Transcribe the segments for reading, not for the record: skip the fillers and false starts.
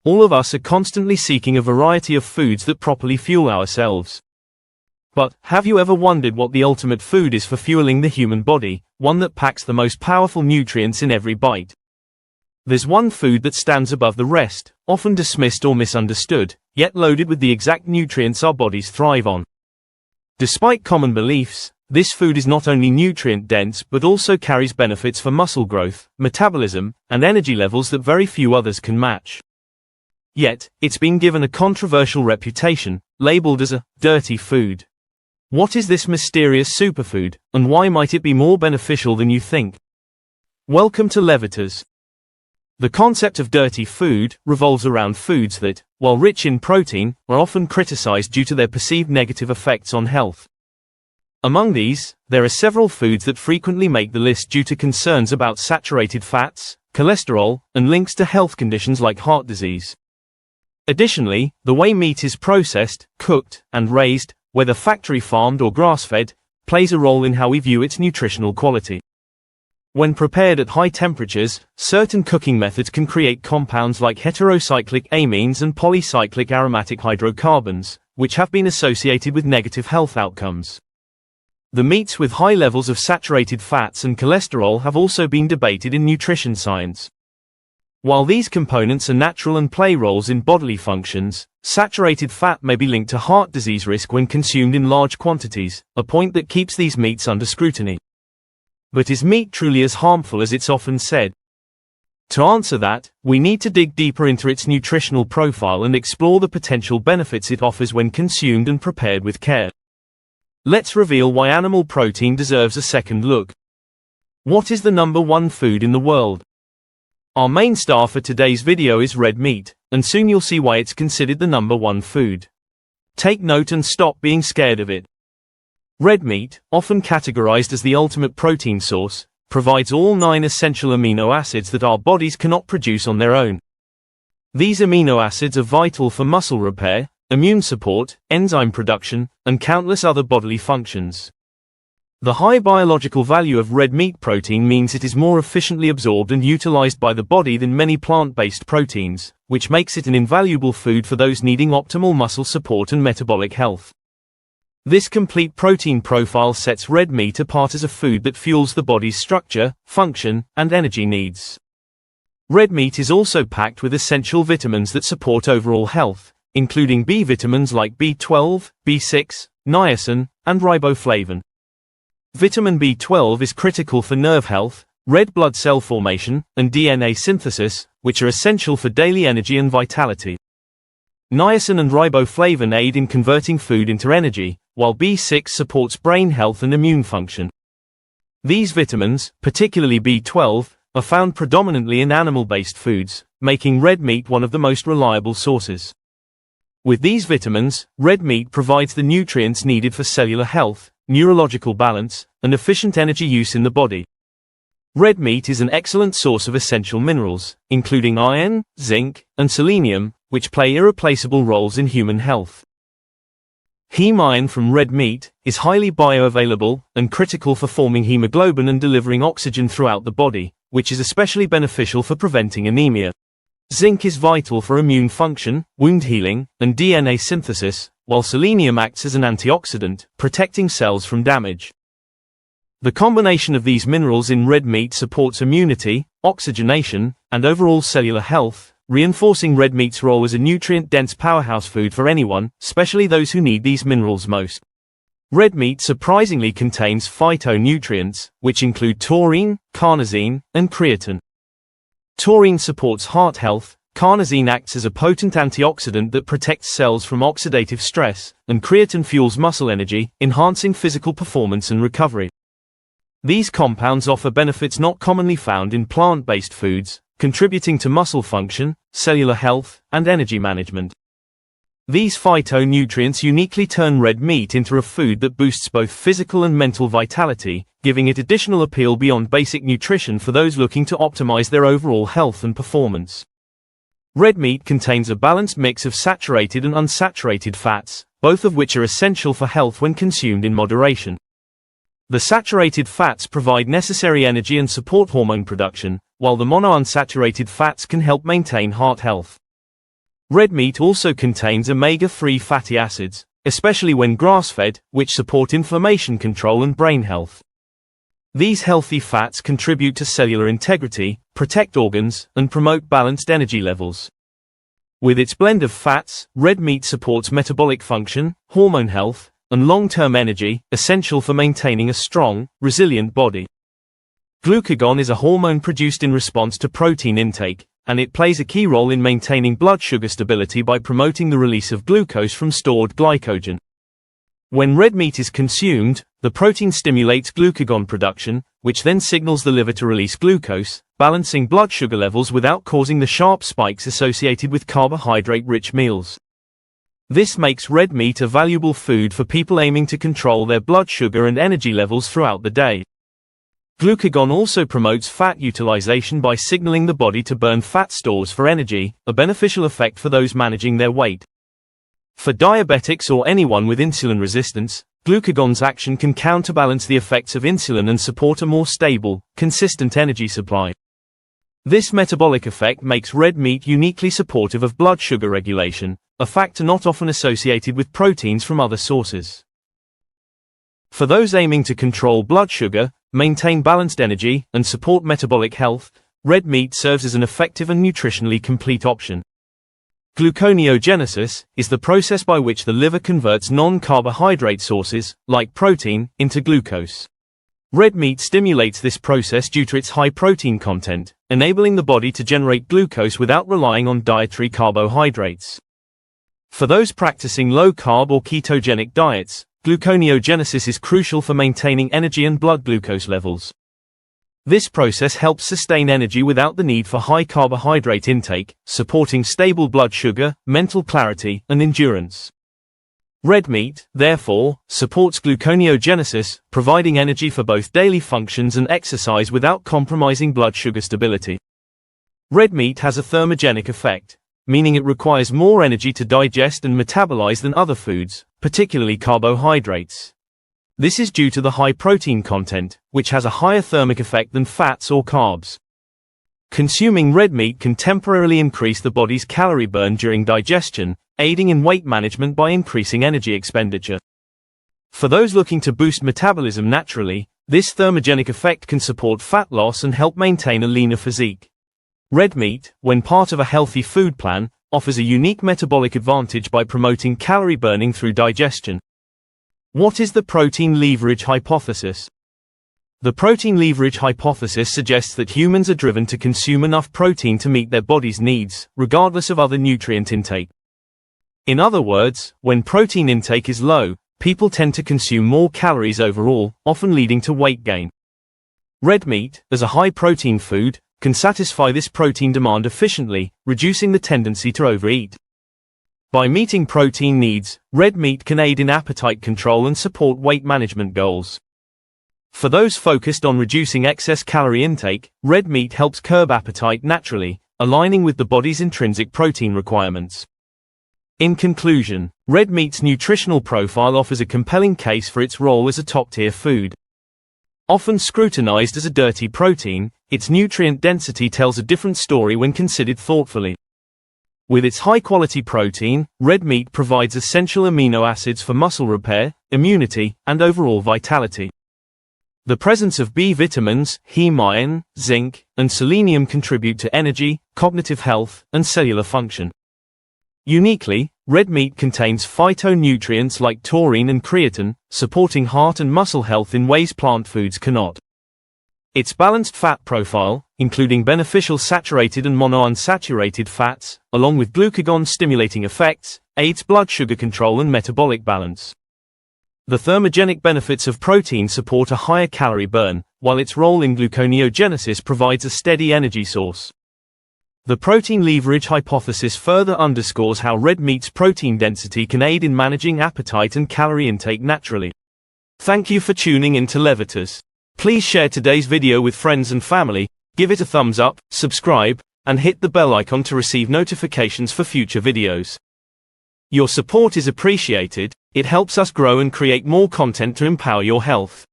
all of us are constantly seeking a variety of foods that properly fuel ourselves. But, have you ever wondered what the ultimate food is for fueling the human body, one that packs the most powerful nutrients in every bite? There's one food that stands above the rest, often dismissed or misunderstood, yet loaded with the exact nutrients our bodies thrive on. Despite common beliefs, this food is not only nutrient-dense but also carries benefits for muscle growth, metabolism, and energy levels that very few others can match. Yet, it's been given a controversial reputation, labeled as a dirty food. What is this mysterious superfood, and why might it be more beneficial than you think? Welcome to Levitas. The concept of dirty food revolves around foods that, while rich in protein, are often criticized due to their perceived negative effects on health. Among these, there are several foods that frequently make the list due to concerns about saturated fats, cholesterol, and links to health conditions like heart disease. Additionally, the way meat is processed, cooked, and raised, whether factory-farmed or grass-fed, plays a role in how we view its nutritional quality. When prepared at high temperatures, certain cooking methods can create compounds like heterocyclic amines and polycyclic aromatic hydrocarbons, which have been associated with negative health outcomes. The meats with high levels of saturated fats and cholesterol have also been debated in nutrition science. While these components are natural and play roles in bodily functions, saturated fat may be linked to heart disease risk when consumed in large quantities, a point that keeps these meats under scrutiny. But is meat truly as harmful as it's often said? To answer that, we need to dig deeper into its nutritional profile and explore the potential benefits it offers when consumed and prepared with care. Let's reveal why animal protein deserves a second look. What is the number one food in the world? Our main star for today's video is red meat, and soon you'll see why it's considered the number one food. Take note and stop being scared of it. Red meat, often categorized as the ultimate protein source, provides all 9 essential amino acids that our bodies cannot produce on their own. These amino acids are vital for muscle repair, immune support, enzyme production, and countless other bodily functions. The high biological value of red meat protein means it is more efficiently absorbed and utilized by the body than many plant-based proteins, which makes it an invaluable food for those needing optimal muscle support and metabolic health. This complete protein profile sets red meat apart as a food that fuels the body's structure, function, and energy needs. Red meat is also packed with essential vitamins that support overall health, including B vitamins like B12, B6, niacin, and riboflavin. Vitamin B12 is critical for nerve health, red blood cell formation, and DNA synthesis, which are essential for daily energy and vitality. Niacin and riboflavin aid in converting food into energy, while B6 supports brain health and immune function. These vitamins, particularly B12, are found predominantly in animal-based foods, making red meat one of the most reliable sources. With these vitamins, red meat provides the nutrients needed for cellular health, neurological balance, and efficient energy use in the body. Red meat is an excellent source of essential minerals, including iron, zinc, and selenium, which play irreplaceable roles in human health. Heme iron from red meat is highly bioavailable and critical for forming hemoglobin and delivering oxygen throughout the body, which is especially beneficial for preventing anemia. Zinc is vital for immune function, wound healing, and DNA synthesis, while selenium acts as an antioxidant, protecting cells from damage. The combination of these minerals in red meat supports immunity, oxygenation, and overall cellular health, reinforcing red meat's role as a nutrient-dense powerhouse food for anyone, especially those who need these minerals most. Red meat surprisingly contains phytonutrients, which include taurine, carnosine, and creatine. Taurine supports heart health, carnosine acts as a potent antioxidant that protects cells from oxidative stress, and creatine fuels muscle energy, enhancing physical performance and recovery. These compounds offer benefits not commonly found in plant-based foods, contributing to muscle function, cellular health, and energy management. These phytonutrients uniquely turn red meat into a food that boosts both physical and mental vitality, giving it additional appeal beyond basic nutrition for those looking to optimize their overall health and performance. Red meat contains a balanced mix of saturated and unsaturated fats, both of which are essential for health when consumed in moderation. The saturated fats provide necessary energy and support hormone production, while the monounsaturated fats can help maintain heart health. Red meat also contains omega-3 fatty acids, especially when grass-fed, which support inflammation control and brain health. These healthy fats contribute to cellular integrity, protect organs, and promote balanced energy levels. With its blend of fats, red meat supports metabolic function, hormone health, and long-term energy, essential for maintaining a strong, resilient body. Glucagon is a hormone produced in response to protein intake, and it plays a key role in maintaining blood sugar stability by promoting the release of glucose from stored glycogen. When red meat is consumed, the protein stimulates glucagon production, which then signals the liver to release glucose, balancing blood sugar levels without causing the sharp spikes associated with carbohydrate-rich meals. This makes red meat a valuable food for people aiming to control their blood sugar and energy levels throughout the day. Glucagon also promotes fat utilization by signaling the body to burn fat stores for energy, a beneficial effect for those managing their weight. For diabetics or anyone with insulin resistance, glucagon's action can counterbalance the effects of insulin and support a more stable, consistent energy supply. This metabolic effect makes red meat uniquely supportive of blood sugar regulation, a factor not often associated with proteins from other sources. For those aiming to control blood sugar, maintain balanced energy, and support metabolic health, red meat serves as an effective and nutritionally complete option. Gluconeogenesis is the process by which the liver converts non-carbohydrate sources, like protein, into glucose. Red meat stimulates this process due to its high protein content, enabling the body to generate glucose without relying on dietary carbohydrates. For those practicing low-carb or ketogenic diets, gluconeogenesis is crucial for maintaining energy and blood glucose levels. This process helps sustain energy without the need for high carbohydrate intake, supporting stable blood sugar, mental clarity, and endurance. Red meat, therefore, supports gluconeogenesis, providing energy for both daily functions and exercise without compromising blood sugar stability. Red meat has a thermogenic effect, meaning it requires more energy to digest and metabolize than other foods, particularly carbohydrates. This is due to the high protein content, which has a higher thermic effect than fats or carbs. Consuming red meat can temporarily increase the body's calorie burn during digestion, aiding in weight management by increasing energy expenditure. For those looking to boost metabolism naturally, this thermogenic effect can support fat loss and help maintain a leaner physique. Red meat, when part of a healthy food plan, offers a unique metabolic advantage by promoting calorie burning through digestion. What is the protein leverage hypothesis? The protein leverage hypothesis suggests that humans are driven to consume enough protein to meet their body's needs, regardless of other nutrient intake. In other words, when protein intake is low, people tend to consume more calories overall, often leading to weight gain. Red meat, as a high-protein food, can satisfy this protein demand efficiently, reducing the tendency to overeat. By meeting protein needs, red meat can aid in appetite control and support weight management goals. For those focused on reducing excess calorie intake, red meat helps curb appetite naturally, aligning with the body's intrinsic protein requirements. In conclusion, red meat's nutritional profile offers a compelling case for its role as a top-tier food. Often scrutinized as a dirty protein, its nutrient density tells a different story when considered thoughtfully. With its high-quality protein, red meat provides essential amino acids for muscle repair, immunity, and overall vitality. The presence of B vitamins, heme iron, zinc, and selenium contribute to energy, cognitive health, and cellular function. Uniquely, red meat contains phytonutrients like taurine and creatine, supporting heart and muscle health in ways plant foods cannot. Its balanced fat profile, including beneficial saturated and monounsaturated fats, along with glucagon-stimulating effects, aids blood sugar control and metabolic balance. The thermogenic benefits of protein support a higher calorie burn, while its role in gluconeogenesis provides a steady energy source. The protein leverage hypothesis further underscores how red meat's protein density can aid in managing appetite and calorie intake naturally. Thank you for tuning in to Levitas. Please share today's video with friends and family, give it a thumbs up, subscribe, and hit the bell icon to receive notifications for future videos. Your support is appreciated, it helps us grow and create more content to empower your health.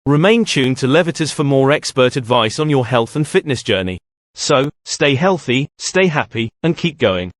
Remain tuned to Levitas for more expert advice on your health and fitness journey. So, stay healthy, stay happy, and keep going.